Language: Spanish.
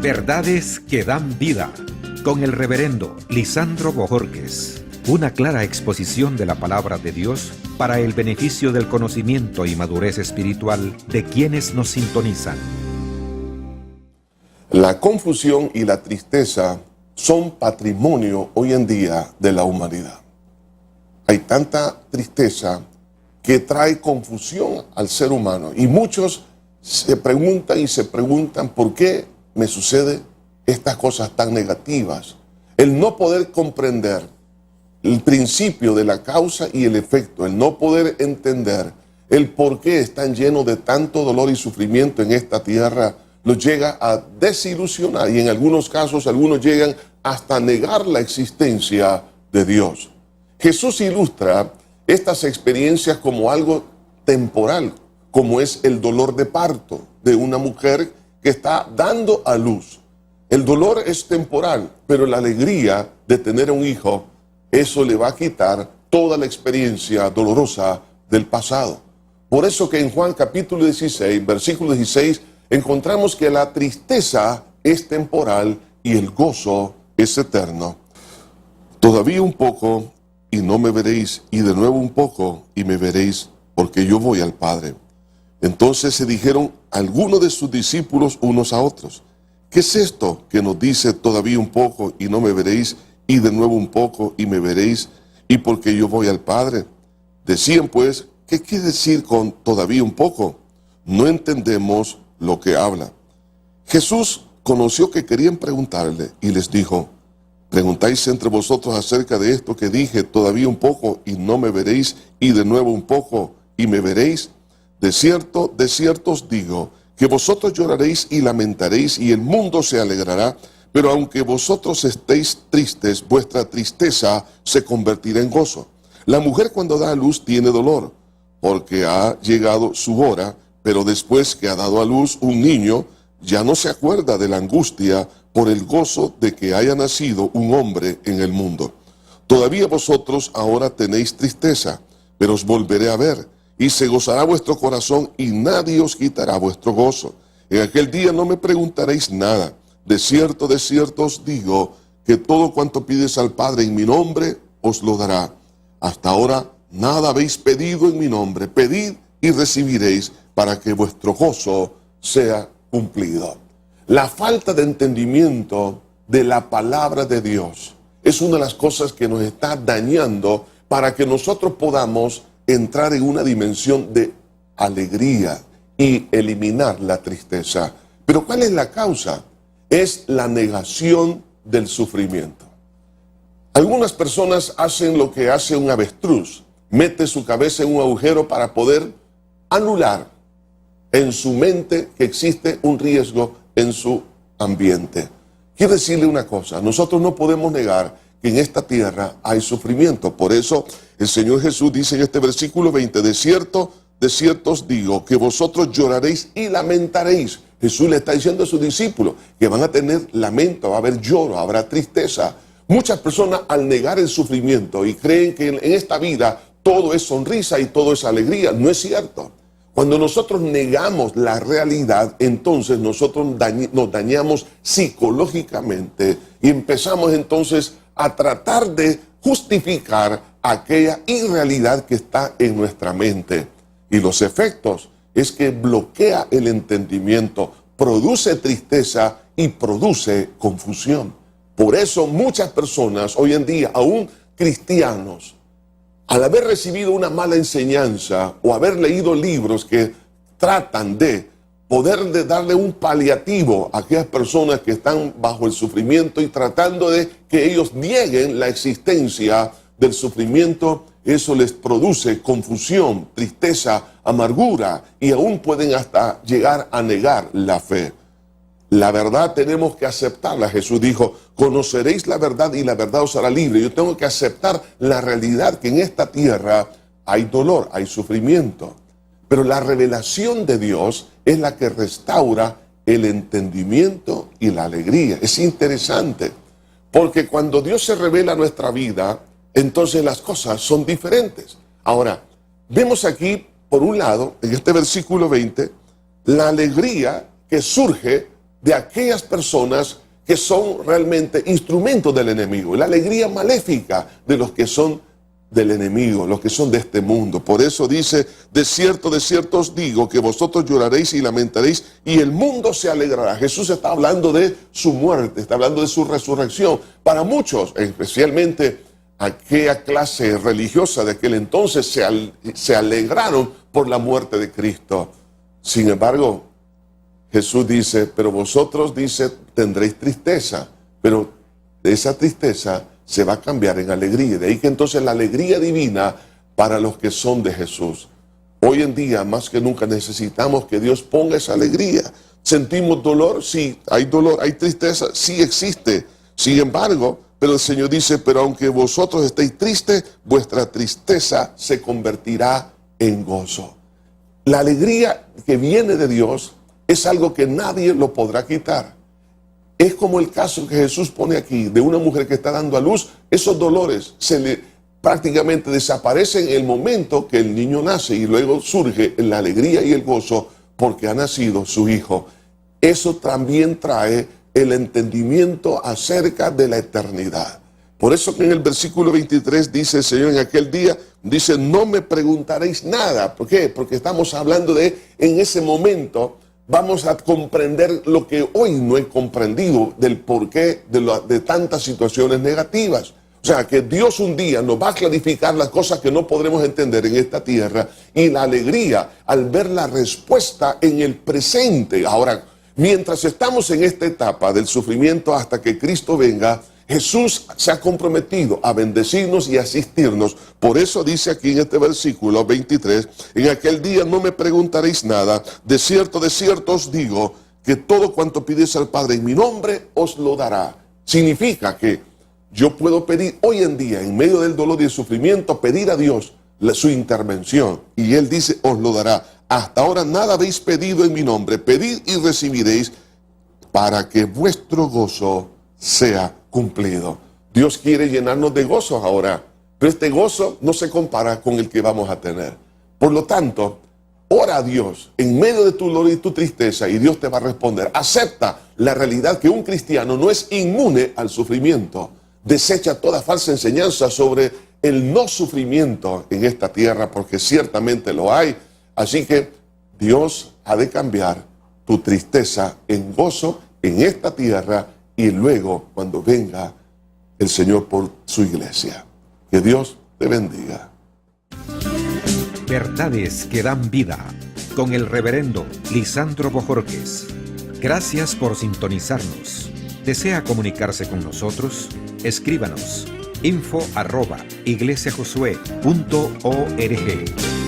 Verdades que dan vida, con el reverendo Lisandro Bojorquez. Una clara exposición de la palabra de Dios para el beneficio del conocimiento y madurez espiritual de quienes nos sintonizan. La confusión y la tristeza son patrimonio hoy en día de la humanidad. Hay tanta tristeza que trae confusión al ser humano y muchos se preguntan por qué me sucede estas cosas tan negativas. El no poder comprender el principio de la causa y el efecto, el no poder entender el por qué están llenos de tanto dolor y sufrimiento en esta tierra, los llega a desilusionar y en algunos casos algunos llegan hasta negar la existencia de Dios. Jesús ilustra estas experiencias como algo temporal, como es el dolor de parto de una mujer que está dando a luz. El dolor es temporal, pero la alegría de tener un hijo, eso le va a quitar toda la experiencia dolorosa del pasado. Por eso que en Juan capítulo 16, versículo 16, encontramos que la tristeza es temporal y el gozo es eterno. Todavía un poco y no me veréis, y de nuevo un poco y me veréis, porque yo voy al Padre. Entonces se dijeron algunos de sus discípulos unos a otros: ¿qué es esto que nos dice todavía un poco y no me veréis, y de nuevo un poco y me veréis, y porque yo voy al Padre? Decían pues: ¿qué quiere decir con todavía un poco? No entendemos lo que habla. Jesús conoció que querían preguntarle y les dijo: ¿preguntáis entre vosotros acerca de esto que dije, todavía un poco y no me veréis, y de nuevo un poco y me veréis? De cierto os digo, que vosotros lloraréis y lamentaréis, y el mundo se alegrará, pero aunque vosotros estéis tristes, vuestra tristeza se convertirá en gozo. La mujer cuando da a luz tiene dolor, porque ha llegado su hora, pero después que ha dado a luz un niño, ya no se acuerda de la angustia por el gozo de que haya nacido un hombre en el mundo. Todavía vosotros ahora tenéis tristeza, pero os volveré a ver, y se gozará vuestro corazón, y nadie os quitará vuestro gozo. En aquel día no me preguntaréis nada. De cierto os digo, que todo cuanto pides al Padre en mi nombre, os lo dará. Hasta ahora nada habéis pedido en mi nombre. Pedid y recibiréis, para que vuestro gozo sea cumplido. La falta de entendimiento de la palabra de Dios es una de las cosas que nos está dañando para que nosotros podamos entrar en una dimensión de alegría y eliminar la tristeza. Pero ¿cuál es la causa? Es la negación del sufrimiento. Algunas personas hacen lo que hace un avestruz, mete su cabeza en un agujero para poder anular en su mente que existe un riesgo en su ambiente. Quiero decirle una cosa: nosotros no podemos negar que en esta tierra hay sufrimiento. Por eso el Señor Jesús dice en este versículo 20, de cierto os digo, que vosotros lloraréis y lamentaréis. Jesús le está diciendo a sus discípulos que van a tener lamento, va a haber lloro, habrá tristeza. Muchas personas, al negar el sufrimiento y creen que en esta vida todo es sonrisa y todo es alegría, no es cierto. Cuando nosotros negamos la realidad, entonces nosotros nos dañamos psicológicamente y empezamos entonces a tratar de justificar aquella irrealidad que está en nuestra mente. Y los efectos es que bloquea el entendimiento, produce tristeza y produce confusión. Por eso muchas personas hoy en día, aún cristianos, al haber recibido una mala enseñanza o haber leído libros que tratan de poder darle un paliativo a aquellas personas que están bajo el sufrimiento y tratando de que ellos nieguen la existencia del sufrimiento, eso les produce confusión, tristeza, amargura y aún pueden hasta llegar a negar la fe. La verdad tenemos que aceptarla. Jesús dijo: conoceréis la verdad y la verdad os hará libre. Yo tengo que aceptar la realidad que en esta tierra hay dolor, hay sufrimiento. Pero la revelación de Dios es la que restaura el entendimiento y la alegría. Es interesante, porque cuando Dios se revela a nuestra vida, entonces las cosas son diferentes. Ahora, vemos aquí, por un lado, en este versículo 20, la alegría que surge de aquellas personas que son realmente instrumentos del enemigo, la alegría maléfica de los que son del enemigo, los que son de este mundo. Por eso dice, de cierto os digo, que vosotros lloraréis y lamentaréis, y el mundo se alegrará. Jesús está hablando de su muerte, está hablando de su resurrección. Para muchos, especialmente aquella clase religiosa de aquel entonces, se alegraron por la muerte de Cristo. Sin embargo, Jesús dice, pero vosotros, dice, tendréis tristeza, pero de esa tristeza se va a cambiar en alegría. De ahí que entonces la alegría divina para los que son de Jesús. Hoy en día, más que nunca, necesitamos que Dios ponga esa alegría. ¿Sentimos dolor? Sí. ¿Hay dolor? ¿Hay tristeza? Sí existe. Sin embargo, pero el Señor dice, pero aunque vosotros estéis tristes, vuestra tristeza se convertirá en gozo. La alegría que viene de Dios es algo que nadie lo podrá quitar. Es como el caso que Jesús pone aquí de una mujer que está dando a luz. Esos dolores prácticamente desaparecen en el momento que el niño nace, y luego surge la alegría y el gozo porque ha nacido su hijo. Eso también trae el entendimiento acerca de la eternidad. Por eso que en el versículo 23 dice el Señor en aquel día, dice, no me preguntaréis nada. ¿Por qué? Porque estamos hablando de, en ese momento, vamos a comprender lo que hoy no he comprendido del porqué de tantas situaciones negativas. O sea, que Dios un día nos va a clarificar las cosas que no podremos entender en esta tierra, y la alegría al ver la respuesta en el presente. Ahora, mientras estamos en esta etapa del sufrimiento hasta que Cristo venga, Jesús se ha comprometido a bendecirnos y asistirnos. Por eso dice aquí en este versículo 23, en aquel día no me preguntaréis nada, de cierto os digo, que todo cuanto pides al Padre en mi nombre os lo dará. Significa que yo puedo pedir hoy en día, en medio del dolor y el sufrimiento, pedir a Dios su intervención, y Él dice, os lo dará. Hasta ahora nada habéis pedido en mi nombre, pedid y recibiréis, para que vuestro gozo sea cumplido. Dios quiere llenarnos de gozo ahora, pero este gozo no se compara con el que vamos a tener. Por lo tanto, ora a Dios en medio de tu dolor y tu tristeza, y Dios te va a responder. Acepta la realidad que un cristiano no es inmune al sufrimiento. Desecha toda falsa enseñanza sobre el no sufrimiento en esta tierra, porque ciertamente lo hay. Así que Dios ha de cambiar tu tristeza en gozo en esta tierra, y luego cuando venga el Señor por su iglesia. Que Dios te bendiga. Verdades que dan vida, con el reverendo Lisandro Bojorquez. Gracias por sintonizarnos. ¿Desea comunicarse con nosotros? Escríbanos info@iglesiajosué.org.